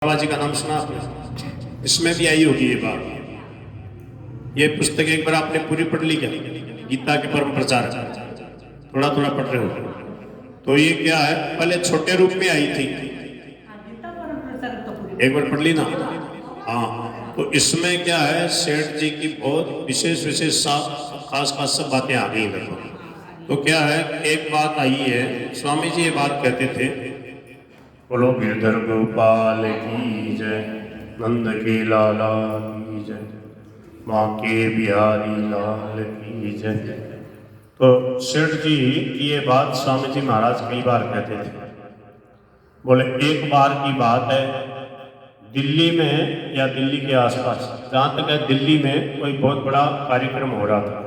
बाबा जी का नाम सुना आपने? इसमें भी आई होगी ये बात। ये पुस्तक एक बार आपने पूरी पढ़ ली क्या? गीता के परम प्रचार थोड़ा थोड़ा पढ़ रहे हो तो ये क्या है, पहले छोटे रूप में आई थी, एक बार पढ़ ली ना। हाँ, तो इसमें क्या है, सेठ जी की बहुत विशेष विशेष खास खास सब बातें आ गई लगभग। तो क्या है, एक बात आई है, स्वामी जी ये बात कहते थे, बोलो गिरधर गोपाल की जय, नंद के लाला की जय, माँ के बिहारी लाल की जय। तो सेठ जी की ये बात स्वामी जी महाराज कई बार कहते थे। बोले एक बार की बात है, दिल्ली में या दिल्ली के आसपास, जहाँ तक है दिल्ली में कोई बहुत बड़ा कार्यक्रम हो रहा था।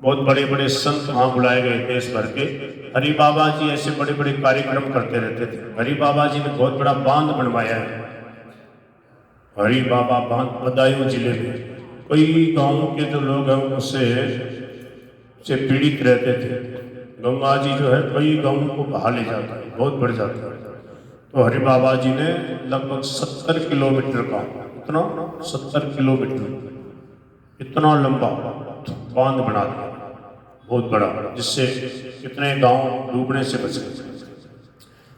बहुत बड़े बड़े संत वहाँ बुलाए गए देश भर के। हरि बाबा जी ऐसे बड़े बड़े कार्यक्रम करते रहते थे। हरि बाबा जी ने बहुत बड़ा बांध बनवाया है, हरि बाबा बांध बदायूं जिले में। कई गांव के जो लोग हैं उससे पीड़ित रहते थे। गंगा जी जो है कई गांवों को बहा ले जाता है, बहुत बढ़ जाता है। तो हरि बाबा जी ने लगभग 70 किलोमीटर का, इतना 70 किलोमीटर इतना लंबा बांध बना दिया, बहुत बड़ा, जिससे कितने गांव डूबने से बच गए।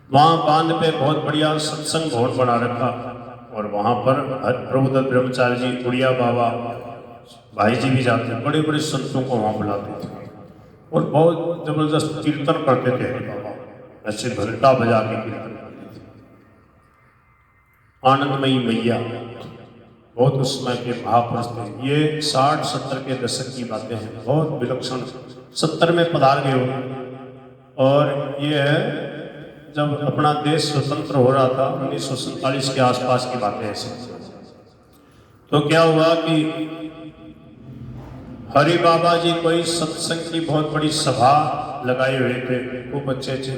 वहाँ बांध पे बहुत बढ़िया सत्संग भवन बना रखा, और वहाँ पर प्रभुदत्त ब्रह्मचारी जी, उड़िया बाबा, भाई जी भी जाते, बड़े बड़े संतों को वहाँ बुलाते थे और बहुत जबरदस्त कीर्तन करते थे। हरि बाबा ऐसे घंटा बजा के कीर्तन करते थे। आनंदमयी मैया बहुत उस समय के महापुरुष थे। ये 60-70 के दशक की बातें हैं, बहुत विलक्षण। 70 में पधार गए हो, और ये है जब अपना देश स्वतंत्र हो रहा था, 1947 के आसपास की बातें ऐसी। तो क्या हुआ कि हरि बाबा जी कोई सत्संग की बहुत बड़ी सभा लगाए हुए थे, खूब अच्छे अच्छे,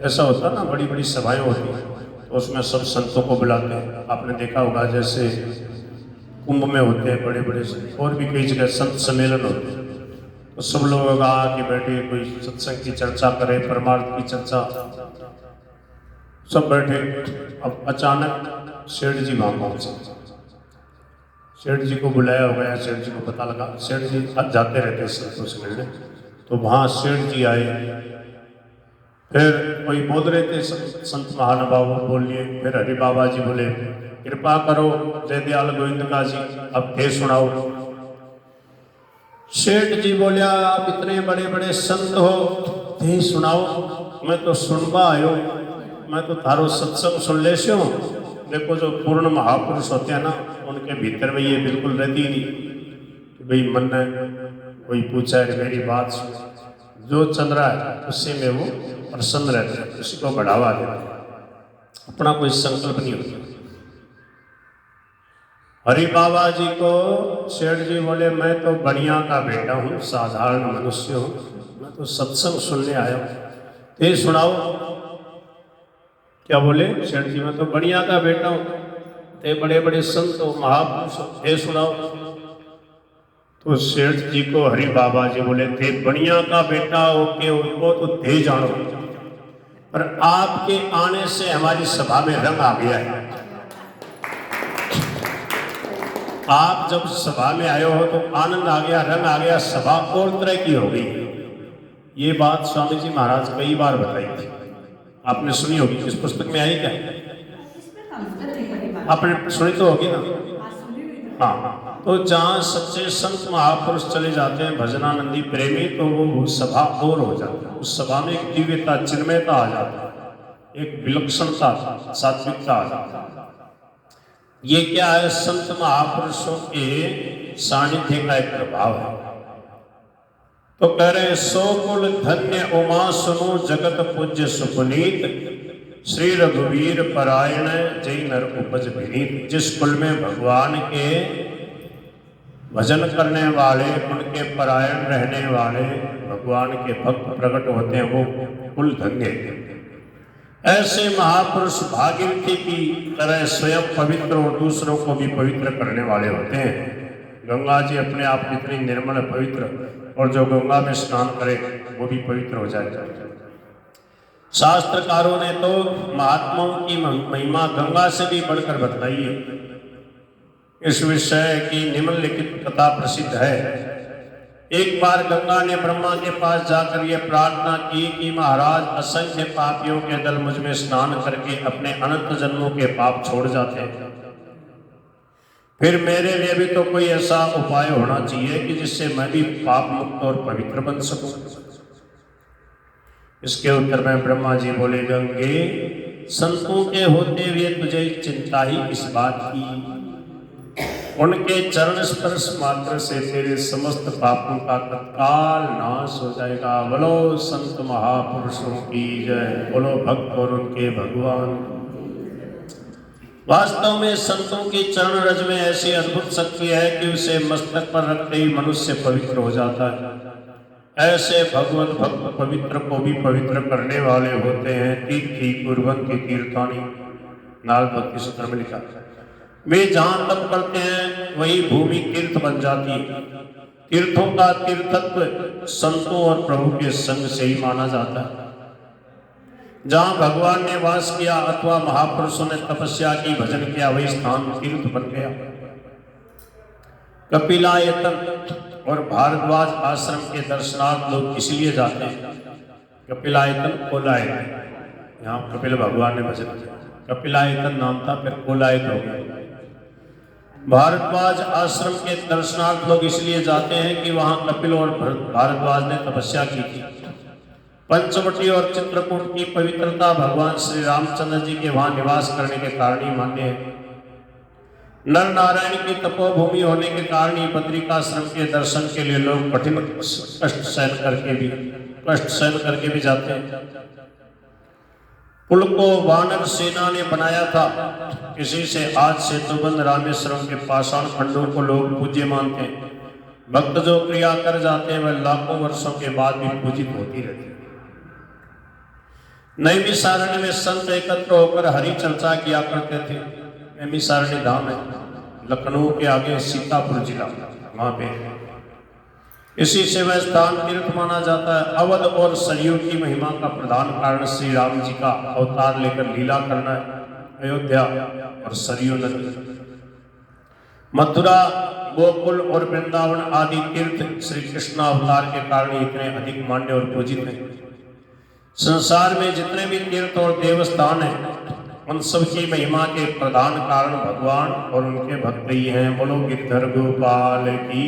ऐसा होता ना, बड़ी बड़ी सभाएं होती हैं, तो उसमें सब संतों को बुलाते हैं। आपने देखा होगा जैसे कुंभ में होते हैं बड़े बड़े, और भी कई जगह संत सम्मेलन होते हैं, तो सब लोग आके बैठे, कोई सत्संग की चर्चा करे, परमार्थ की चर्चा, सब बैठे। अब अचानक सेठ जी वहाँ पहुंचे। सेठ जी को बुलाया हो गया, सेठ जी को पता लगा, सेठ जी जाते रहते संतों से मिलने, तो वहाँ सेठ जी आए। फिर कोई बोल रहे थे संत महानुभाव बोलिए, फिर हरि बाबा जी बोले कृपा करो जय दयाल गोविंद का जी, अब थे सुनाओ। सेठ जी बोलिया आप इतने बड़े बड़े संत हो, थे सुनाओ, मैं तो सुनवा आयो, मैं तो थारो सत्संग सुन ले से हूँ। देखो जो पूर्ण महापुरुष होते हैं ना, उनके भीतर में ये बिल्कुल रहती नहीं कि भाई मन ने कोई पूछा है मेरी बात सुन, जो चल रहा है उससे में वो प्रसन्न रहते हैं, उसी को बढ़ावा देते हैं, अपना कोई संकल्प नहीं होता। हरि बाबा जी को सेठ जी बोले मैं तो बढ़िया का बेटा हूँ, साधारण मनुष्य हूँ, मैं तो सत्संग सुनने आया हूँ, ते सुनाओ। क्या बोले सेठ जी, मैं तो बढ़िया का बेटा हूँ, ते बड़े बड़े संत हो, महापुरुष हो, ते सुनाओ। तो सेठ जी को हरि बाबा जी बोले थे बढ़िया का बेटा हो के उनको तो थे जानो, पर आपके आने से हमारी सभा में रंग आ गया है। आप जब सभा में आए हो तो आनंद आ गया, रंग आ गया, सभा और तरह की हो गई। ये बात स्वामी जी महाराज कई बार बताई थी, आपने सुनी होगी। इस पुस्तक में आई क्या? आपने सुनी तो होगी ना। हाँ, तो जहाँ सच्चे संत महापुरुष चले जाते हैं, भजनानंदी प्रेमी, तो वो सभा और हो जाती है। उस सभा में एक दिव्यता, चिन्मयता आ जाती है, एक विलक्षणता, सात्विकता आ जाती है। ये क्या है, संत महापुरुषों के सानिध्य का एक प्रभाव है। तो कह रहे सो कुल धन्य उमा सुनो जगत पूज्य सुपुनीत, श्री रघुवीर परायण जय नर उपज विनीत। जिस कुल में भगवान के भजन करने वाले, उनके परायण रहने वाले भगवान के भक्त प्रकट होते हैं, वो कुल धन्य। ऐसे महापुरुष भागीरथी की तरह स्वयं पवित्र और दूसरों को भी पवित्र करने वाले होते हैं। गंगा जी अपने आप कितनी निर्मल पवित्र, और जो गंगा में स्नान करे वो भी पवित्र हो जाएगा। शास्त्रकारों ने तो महात्माओं की महिमा गंगा से भी बढ़कर बतलाई है। इस विषय की निम्नलिखित कथा प्रसिद्ध है। एक बार गंगा ने ब्रह्मा के पास जाकर यह प्रार्थना की कि महाराज, असंख्य पापियों के दल मुझ में स्नान करके अपने अनंत जन्मों के पाप छोड़ जाते हैं, फिर मेरे लिए भी तो कोई ऐसा उपाय होना चाहिए कि जिससे मैं भी पाप मुक्त और पवित्र बन सकूं। इसके उत्तर में ब्रह्मा जी बोले, गंगे, संतों के होते हुए तुझे चिंता ही किस बात की। उनके चरण स्पर्श मात्र से तेरे समस्त पापों का तत्काल नाश हो जाएगा। बोलो संत महापुरुषों की जय, बोलो भक्त और उनके भगवान। वास्तव में संतों की चरण रज में ऐसी अद्भुत शक्ति है कि उसे मस्तक पर रखते ही मनुष्य पवित्र हो जाता है। ऐसे भगवत भक्त पवित्र को भी पवित्र करने वाले होते हैं। तीर्थी कुर्वन्ति तीर्थानि, नाल भक्ति सूत्र में लिखा। वे जहां तप करते हैं वही भूमि तीर्थ बन जाती है। तीर्थों का तीर्थत्व संतों और प्रभु के संग से ही माना जाता है। जहां भगवान ने वास किया अथवा महापुरुषों ने तपस्या की, भजन किया, वही स्थान तीर्थ बन गया। कपिलायतन और भारद्वाज आश्रम के दर्शनार्थ लोग इसलिए जाते हैं। कपिलायतन, कोलायतन, यहाँ कपिल भगवान ने भजन किया, कपिलायतन नाम था, फिर कोलायत हो गया। भारद्वाज आश्रम के दर्शनार्थ लोग इसलिए जाते हैं कि वहां कपिल और भारद्वाज ने तपस्या की थी। पंचवटी और चित्रकूट की पवित्रता भगवान श्री रामचंद्र जी के वहां निवास करने के कारण ही मान्य है। नर नारायण की तपोभूमि होने के कारण ही बद्रिकाश्रम के दर्शन के लिए लोग कठिन कष्ट सहन करके भी जाते हैं। पुल को वानर सेना ने बनाया था, इसी से आज सेतुबंध रामेश्वरम के पाषाण खंडों को लोग पूज्य मानते हैं। भक्त जो क्रिया कर जाते हैं वह लाखों वर्षों के बाद भी पूजित होती रहती है। नैमिषारण्य में संत एकत्र होकर हरि चर्चा किया करते थे। नैमिषारण्य धाम है लखनऊ के आगे, सीतापुर जिला, वहां पे। इसी से वह स्थान तीर्थ माना जाता है। अवध और सरयू की महिमा का प्रधान कारण श्री राम जी का अवतार लेकर लीला करना है। अयोध्या और सरयू नदी, मथुरा, गोकुल और वृंदावन आदि तीर्थ श्री कृष्ण अवतार के कारण इतने अधिक मान्य और पूजित हैं। संसार में जितने भी तीर्थ और देवस्थान हैं उन सब की महिमा के प्रधान कारण भगवान और उनके भक्त ही हैं। बोलो गिरधर गोपाल की